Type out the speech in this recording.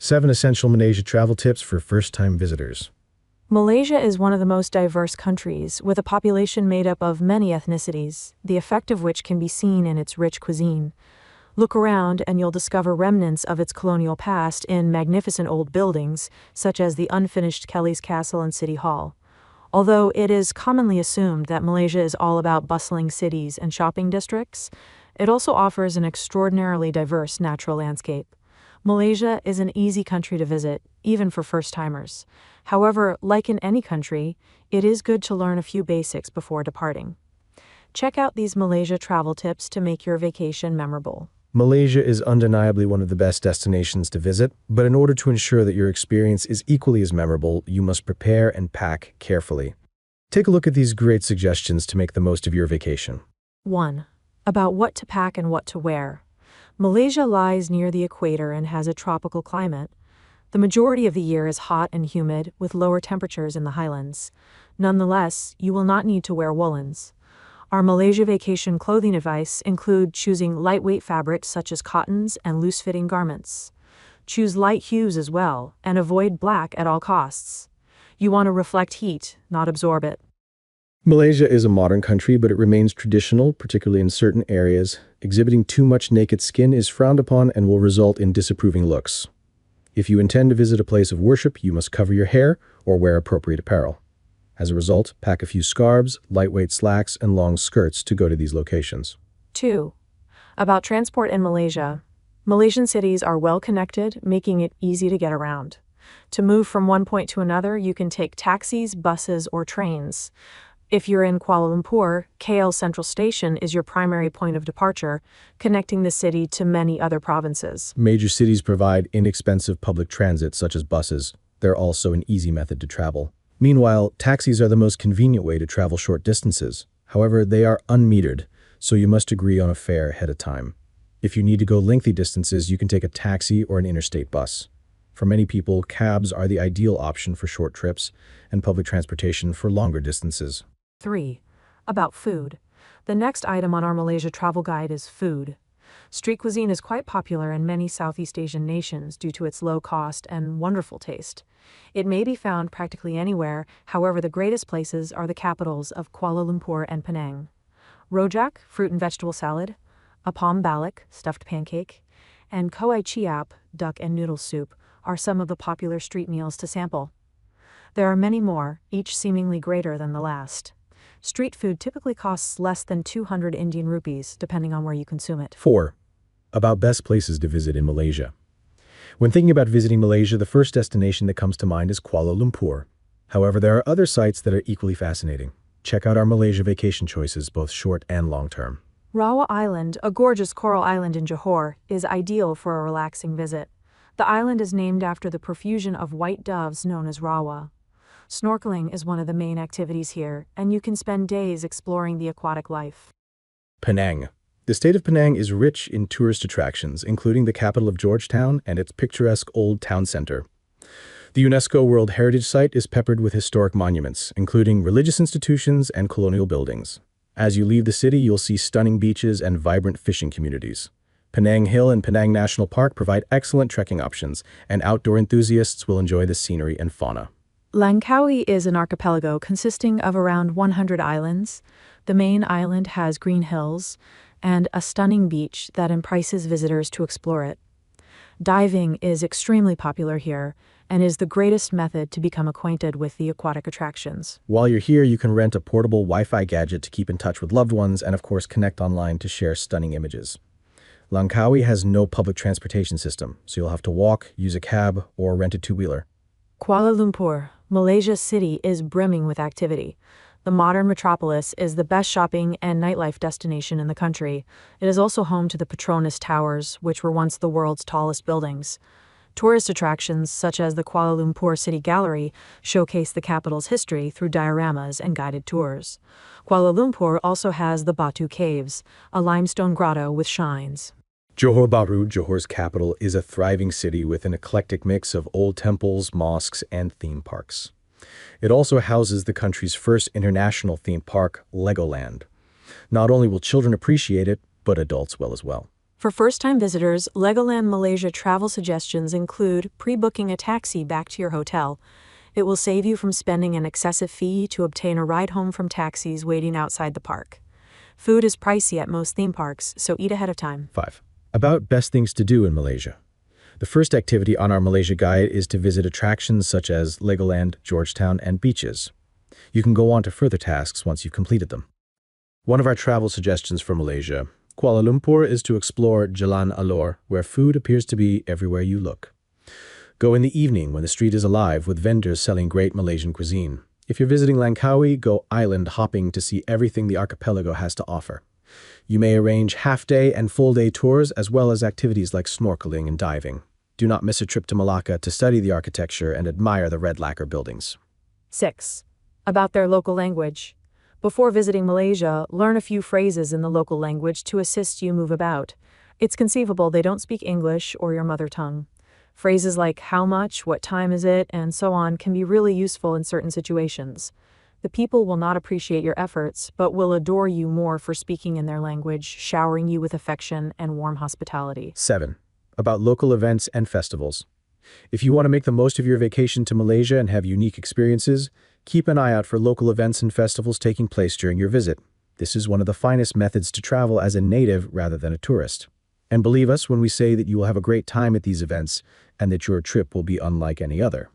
7 Essential Malaysia Travel Tips for First-Time Visitors. Malaysia is one of the most diverse countries, with a population made up of many ethnicities, the effect of which can be seen in its rich cuisine. Look around and you'll discover remnants of its colonial past in magnificent old buildings, such as the unfinished Kellie's Castle and City Hall. Although it is commonly assumed that Malaysia is all about bustling cities and shopping districts, it also offers an extraordinarily diverse natural landscape. Malaysia is an easy country to visit, even for first-timers. However, like in any country, it is good to learn a few basics before departing. Check out these Malaysia travel tips to make your vacation memorable. Malaysia is undeniably one of the best destinations to visit, but in order to ensure that your experience is equally as memorable, you must prepare and pack carefully. Take a look at these great suggestions to make the most of your vacation. 1. About what to pack and what to wear. Malaysia lies near the equator and has a tropical climate. The majority of the year is hot and humid, with lower temperatures in the highlands. Nonetheless, you will not need to wear woolens. Our Malaysia vacation clothing advice include choosing lightweight fabrics such as cottons and loose-fitting garments. Choose light hues as well, and avoid black at all costs. You want to reflect heat, not absorb it. Malaysia is a modern country, but it remains traditional, particularly in certain areas. Exhibiting too much naked skin is frowned upon and will result in disapproving looks. If you intend to visit a place of worship, you must cover your hair or wear appropriate apparel. As a result, pack a few scarves, lightweight slacks, and long skirts to go to these locations. 2. About transport in Malaysia. Malaysian cities are well connected, making it easy to get around. To move from one point to another, you can take taxis, buses, or trains. If you're in Kuala Lumpur, KL Central Station is your primary point of departure, connecting the city to many other provinces. Major cities provide inexpensive public transit, such as buses. They're also an easy method to travel. Meanwhile, taxis are the most convenient way to travel short distances. However, they are unmetered, so you must agree on a fare ahead of time. If you need to go lengthy distances, you can take a taxi or an interstate bus. For many people, cabs are the ideal option for short trips and public transportation for longer distances. 3. About food. The next item on our Malaysia travel guide is food. Street cuisine is quite popular in many Southeast Asian nations due to its low cost and wonderful taste. It may be found practically anywhere, however the greatest places are the capitals of Kuala Lumpur and Penang. Rojak, fruit and vegetable salad, apam balik, stuffed pancake, and koai chiap, duck and noodle soup, are some of the popular street meals to sample. There are many more, each seemingly greater than the last. Street food typically costs less than 200 Indian rupees, depending on where you consume it. 4. About best places to visit in Malaysia. When thinking about visiting Malaysia, the first destination that comes to mind is Kuala Lumpur. However, there are other sites that are equally fascinating. Check out our Malaysia vacation choices, both short and long-term. Rawa Island, a gorgeous coral island in Johor, is ideal for a relaxing visit. The island is named after the profusion of white doves known as rawa. Snorkeling is one of the main activities here, and you can spend days exploring the aquatic life. Penang. The state of Penang is rich in tourist attractions, including the capital of Georgetown and its picturesque old town center. The UNESCO World Heritage Site is peppered with historic monuments, including religious institutions and colonial buildings. As you leave the city, you'll see stunning beaches and vibrant fishing communities. Penang Hill and Penang National Park provide excellent trekking options, and outdoor enthusiasts will enjoy the scenery and fauna. Langkawi is an archipelago consisting of around 100 islands. The main island has green hills and a stunning beach that entices visitors to explore it. Diving is extremely popular here and is the greatest method to become acquainted with the aquatic attractions. While you're here, you can rent a portable Wi-Fi gadget to keep in touch with loved ones and, of course, connect online to share stunning images. Langkawi has no public transportation system, so you'll have to walk, use a cab, or rent a two-wheeler. Kuala Lumpur, Malaysia city, is brimming with activity. The modern metropolis is the best shopping and nightlife destination in the country. It is also home to the Petronas Towers, which were once the world's tallest buildings. Tourist attractions such as the Kuala Lumpur City Gallery showcase the capital's history through dioramas and guided tours. Kuala Lumpur also has the Batu Caves, a limestone grotto with shrines. Johor Bahru, Johor's capital, is a thriving city with an eclectic mix of old temples, mosques, and theme parks. It also houses the country's first international theme park, Legoland. Not only will children appreciate it, but adults will as well. For first-time visitors, Legoland Malaysia travel suggestions include pre-booking a taxi back to your hotel. It will save you from spending an excessive fee to obtain a ride home from taxis waiting outside the park. Food is pricey at most theme parks, so eat ahead of time. 5. About best things to do in Malaysia. The first activity on our Malaysia guide is to visit attractions such as Legoland, Georgetown, and beaches. You can go on to further tasks once you've completed them. One of our travel suggestions for Malaysia, Kuala Lumpur, is to explore Jalan Alor, where food appears to be everywhere you look. Go in the evening when the street is alive with vendors selling great Malaysian cuisine. If you're visiting Langkawi, go island hopping to see everything the archipelago has to offer. You may arrange half-day and full-day tours as well as activities like snorkeling and diving. Do not miss a trip to Malacca to study the architecture and admire the red lacquer buildings. 6. About their local language. Before visiting Malaysia, learn a few phrases in the local language to assist you move about. It's conceivable they don't speak English or your mother tongue. Phrases like how much, what time is it, and so on can be really useful in certain situations. The people will not appreciate your efforts, but will adore you more for speaking in their language, showering you with affection and warm hospitality. 7. About local events and festivals. If you want to make the most of your vacation to Malaysia and have unique experiences, keep an eye out for local events and festivals taking place during your visit. This is one of the finest methods to travel as a native rather than a tourist. And believe us when we say that you will have a great time at these events and that your trip will be unlike any other.